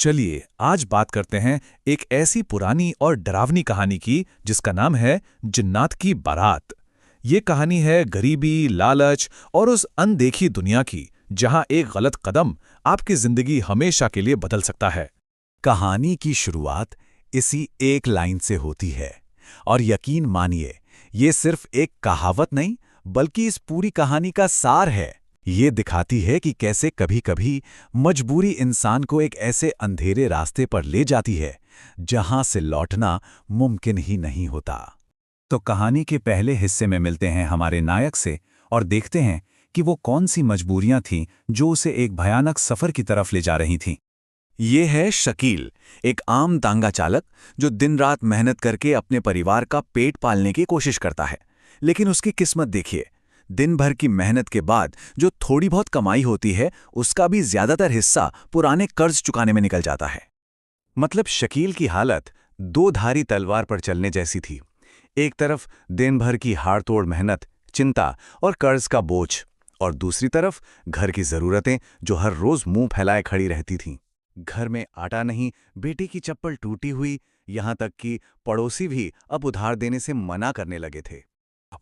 चलिए आज बात करते हैं एक ऐसी पुरानी और डरावनी कहानी की जिसका नाम है जिन्नात की बारात। ये कहानी है गरीबी, लालच और उस अनदेखी दुनिया की जहां एक गलत कदम आपकी जिंदगी हमेशा के लिए बदल सकता है। कहानी की शुरुआत इसी एक लाइन से होती है और यकीन मानिए ये सिर्फ एक कहावत नहीं बल्कि इस पूरी कहानी का सार है। ये दिखाती है कि कैसे कभी-कभी मजबूरी इंसान को एक ऐसे अंधेरे रास्ते पर ले जाती है जहां से लौटना मुमकिन ही नहीं होता। तो कहानी के पहले हिस्से में मिलते हैं हमारे नायक से और देखते हैं कि वो कौन सी मजबूरियां थीं जो उसे एक भयानक सफर की तरफ ले जा रही थीं। ये है शकील, एक आम तांगा चालक जो दिन रात मेहनत करके अपने परिवार का पेट पालने की कोशिश करता है। लेकिन उसकी किस्मत देखिए, दिन भर की मेहनत के बाद जो थोड़ी बहुत कमाई होती है उसका भी ज्यादातर हिस्सा पुराने कर्ज चुकाने में निकल जाता है। मतलब शकील की हालत दो धारी तलवार पर चलने जैसी थी। एक तरफ दिन भर की हाड़तोड़ मेहनत, चिंता और कर्ज का बोझ, और दूसरी तरफ घर की जरूरतें जो हर रोज मुंह फैलाए खड़ी रहती थीं। घर में आटा नहीं, बेटी की चप्पल टूटी हुई, यहां तक कि पड़ोसी भी अब उधार देने से मना करने लगे थे।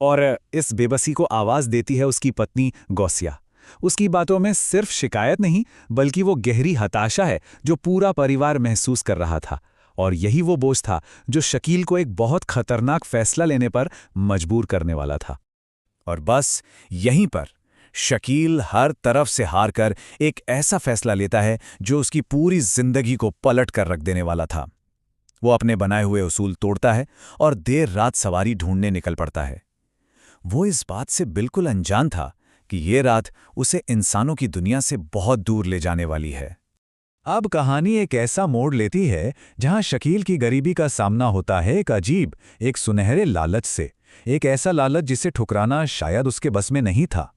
और इस बेबसी को आवाज देती है उसकी पत्नी गौसिया। उसकी बातों में सिर्फ शिकायत नहीं बल्कि वो गहरी हताशा है जो पूरा परिवार महसूस कर रहा था। और यही वो बोझ था जो शकील को एक बहुत खतरनाक फैसला लेने पर मजबूर करने वाला था। और बस यहीं पर शकील हर तरफ से हार कर एक ऐसा फैसला लेता है जो उसकी पूरी जिंदगी को पलट कर रख देने वाला था। वो अपने बनाए हुए उसूल तोड़ता है और देर रात सवारी ढूंढने निकल पड़ता है। वो इस बात से बिल्कुल अनजान था कि ये रात उसे इंसानों की दुनिया से बहुत दूर ले जाने वाली है। अब कहानी एक ऐसा मोड़ लेती है जहां शकील की गरीबी का सामना होता है एक अजीब, एक सुनहरे लालच से। एक ऐसा लालच जिसे ठुकराना शायद उसके बस में नहीं था।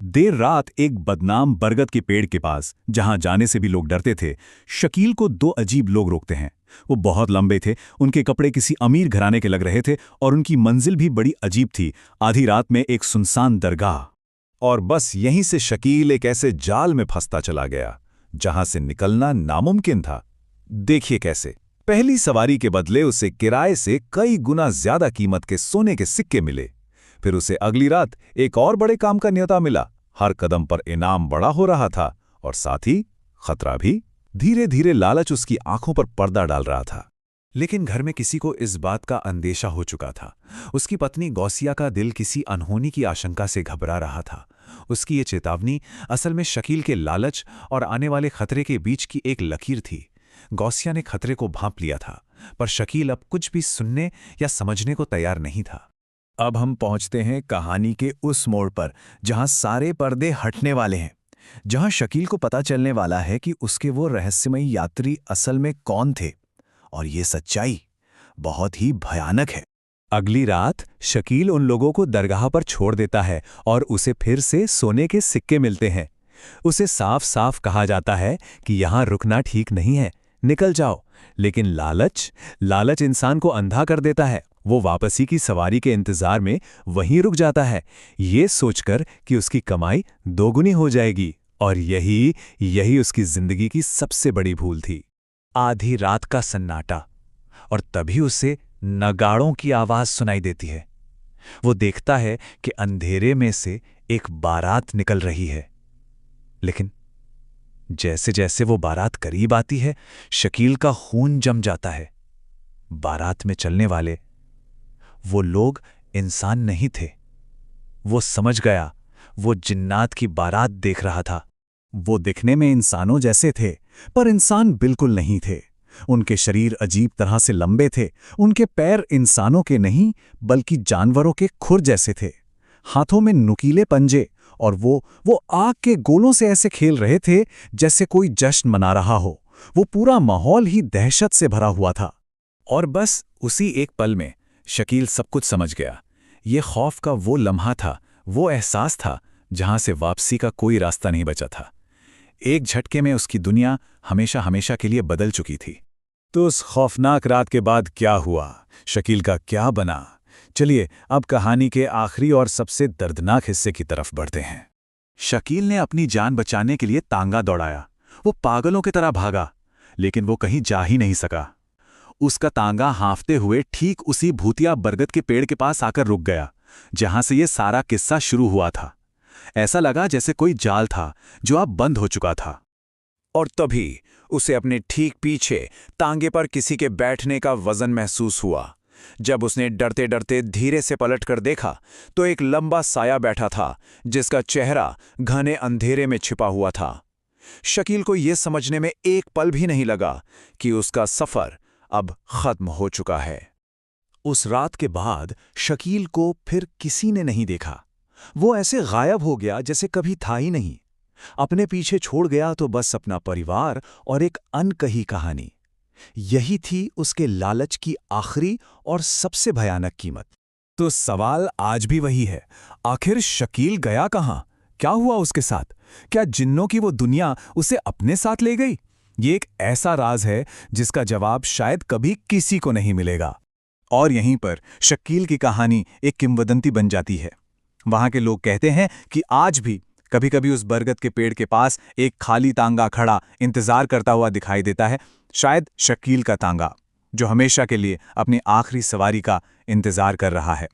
देर रात एक बदनाम बरगद के पेड़ के पास, जहां जाने से भी लोग डरते थे, शकील को दो अजीब लोग रोकते हैं। वो बहुत लंबे थे, उनके कपड़े किसी अमीर घराने के लग रहे थे और उनकी मंजिल भी बड़ी अजीब थी, आधी रात में एक सुनसान दरगाह। और बस यहीं से शकील एक ऐसे जाल में फंसता चला गया जहां से निकलना नामुमकिन था। देखिए कैसे। पहली सवारी के बदले उसे किराए से कई गुना ज्यादा कीमत के सोने के सिक्के मिले। फिर उसे अगली रात एक और बड़े काम का न्योता मिला। हर कदम पर इनाम बड़ा हो रहा था और साथ ही खतरा भी। धीरे धीरे लालच उसकी आंखों पर पर्दा डाल रहा था। लेकिन घर में किसी को इस बात का अंदेशा हो चुका था। उसकी पत्नी गौसिया का दिल किसी अनहोनी की आशंका से घबरा रहा था। उसकी ये चेतावनी असल में शकील के लालच और आने वाले खतरे के बीच की एक लकीर थी। गौसिया ने खतरे को भांप लिया था, पर शकील अब कुछ भी सुनने या समझने को तैयार नहीं था। अब हम पहुंचते हैं कहानी के उस मोड़ पर जहां सारे पर्दे हटने वाले हैं, जहां शकील को पता चलने वाला है कि उसके वो रहस्यमयी यात्री असल में कौन थे। और ये सच्चाई बहुत ही भयानक है। अगली रात शकील उन लोगों को दरगाह पर छोड़ देता है और उसे फिर से सोने के सिक्के मिलते हैं। उसे साफ साफ कहा जाता है कि यहां रुकना ठीक नहीं है, निकल जाओ। लेकिन लालच इंसान को अंधा कर देता है। वो वापसी की सवारी के इंतजार में वहीं रुक जाता है, ये सोचकर कि उसकी कमाई दोगुनी हो जाएगी। और यही उसकी जिंदगी की सबसे बड़ी भूल थी। आधी रात का सन्नाटा, और तभी उसे नगाड़ों की आवाज सुनाई देती है। वो देखता है कि अंधेरे में से एक बारात निकल रही है। लेकिन जैसे जैसे वो बारात करीब आती है, शकील का खून जम जाता है। बारात में चलने वाले वो लोग इंसान नहीं थे। वो समझ गया, वो जिन्नात की बारात देख रहा था। वो दिखने में इंसानों जैसे थे, पर इंसान बिल्कुल नहीं थे। उनके शरीर अजीब तरह से लंबे थे। उनके पैर इंसानों के नहीं बल्कि जानवरों के खुर जैसे थे। हाथों में नुकीले पंजे, और वो आग के गोलों से ऐसे खेल रहे थे जैसे कोई जश्न मना रहा हो। वो पूरा माहौल ही दहशत से भरा हुआ था। और बस उसी एक पल में शकील सब कुछ समझ गया। ये खौफ का वो लम्हा था, वो एहसास था जहां से वापसी का कोई रास्ता नहीं बचा था। एक झटके में उसकी दुनिया हमेशा हमेशा के लिए बदल चुकी थी। तो उस खौफनाक रात के बाद क्या हुआ, शकील का क्या बना? चलिए अब कहानी के आखिरी और सबसे दर्दनाक हिस्से की तरफ बढ़ते हैं। शकील ने अपनी जान बचाने के लिए तांगा दौड़ाया। वो पागलों की तरह भागा, लेकिन वो कहीं जा ही नहीं सका। उसका तांगा हाँफते हुए ठीक उसी भूतिया बरगद के पेड़ के पास आकर रुक गया, जहां से ये सारा किस्सा शुरू हुआ था। ऐसा लगा जैसे कोई जाल था जो अब बंद हो चुका था। और तभी उसे अपने ठीक पीछे तांगे पर किसी के बैठने का वजन महसूस हुआ। जब उसने डरते डरते धीरे से पलटकर देखा तो एक लंबा साया बैठा था, जिसका चेहरा घने अंधेरे में छिपा हुआ था। शकील को यह समझने में एक पल भी नहीं लगा कि उसका सफर अब खत्म हो चुका है। उस रात के बाद शकील को फिर किसी ने नहीं देखा। वो ऐसे गायब हो गया जैसे कभी था ही नहीं। अपने पीछे छोड़ गया तो बस अपना परिवार और एक अनकही कहानी। यही थी उसके लालच की आखिरी और सबसे भयानक कीमत। तो सवाल आज भी वही है, आखिर शकील गया कहां? क्या हुआ उसके साथ? क्या जिन्नों की वो दुनिया उसे अपने साथ ले गई? ये एक ऐसा राज है जिसका जवाब शायद कभी किसी को नहीं मिलेगा। और यहीं पर शकील की कहानी एक किंवदंती बन जाती है। वहां के लोग कहते हैं कि आज भी कभी-कभी उस बरगद के पेड़ के पास एक खाली तांगा खड़ा इंतजार करता हुआ दिखाई देता है, शायद शकील का तांगा, जो हमेशा के लिए अपनी आखिरी सवारी का इंतजार कर रहा है।